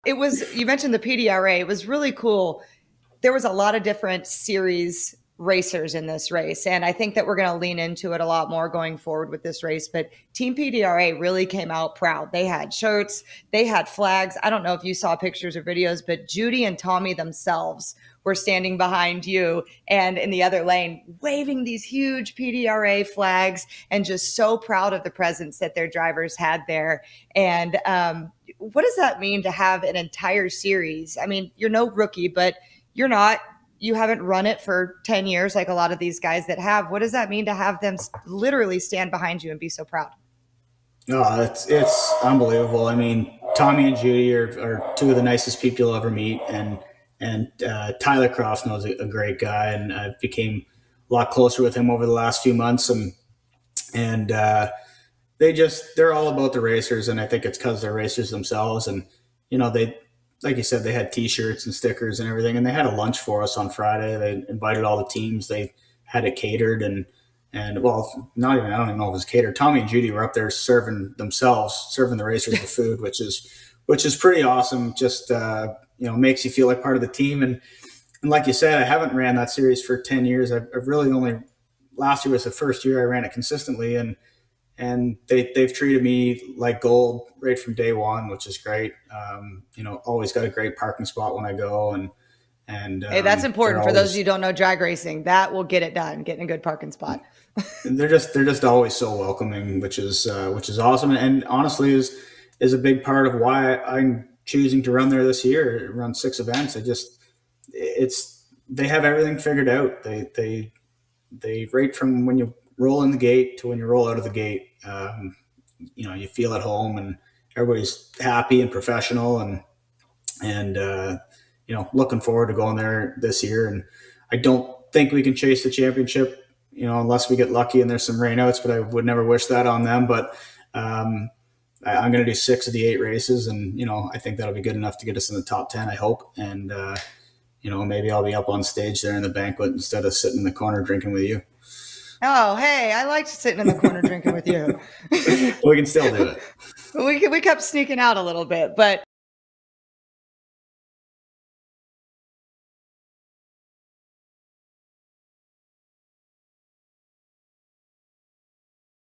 It was, you mentioned the PDRA. It was really cool. There was a lot of different series racers in this race, and I think that we're going to lean into it a lot more going forward with this race. But Team PDRA really came out proud. They had shirts, they had flags. I don't know if you saw pictures or videos, but Judy and Tommy themselves were standing behind you and in the other lane waving these huge PDRA flags and just so proud of the presence that their drivers had there. And what does that mean to have an entire series? I mean, you're no rookie, but you're not, you haven't run it for 10 years like a lot of these guys that have. What does that mean to have them literally stand behind you and be so proud? No, it's unbelievable. I mean, Tommy and Judy are two of the nicest people you'll ever meet, and Tyler Crossnow's a great guy, and I became a lot closer with him over the last few months, and they're all about the racers, and I think it's because they're racers themselves, and they, like you said, they had T-shirts and stickers and everything, and they had a lunch for us on Friday. They invited all the teams. They had it catered, and well, not even, I don't even know if it was catered. Tommy and Judy were up there serving the racers the food, which is pretty awesome. Just makes you feel like part of the team. And like you said, I haven't ran that series for 10 years. I've really only, last year was the first year I ran it consistently, and they've treated me like gold right from day one, which is great. Always got a great parking spot when I go, and hey, that's important for those of you who don't know drag racing. That will get it done, getting a good parking spot. they're just always so welcoming, which is awesome, and honestly is a big part of why I'm choosing to run there this year. Run 6 events. They have everything figured out. They rate from when you roll in the gate to when you roll out of the gate. You feel at home, and everybody's happy and professional, and looking forward to going there this year. And I don't think we can chase the championship, unless we get lucky and there's some rainouts, but I would never wish that on them. But I'm going to do 6 of the 8 races, and I think that'll be good enough to get us in the top 10, I hope. And maybe I'll be up on stage there in the banquet instead of sitting in the corner drinking with you. Oh, hey, I liked sitting in the corner drinking with you. We can still do it. We kept sneaking out a little bit, but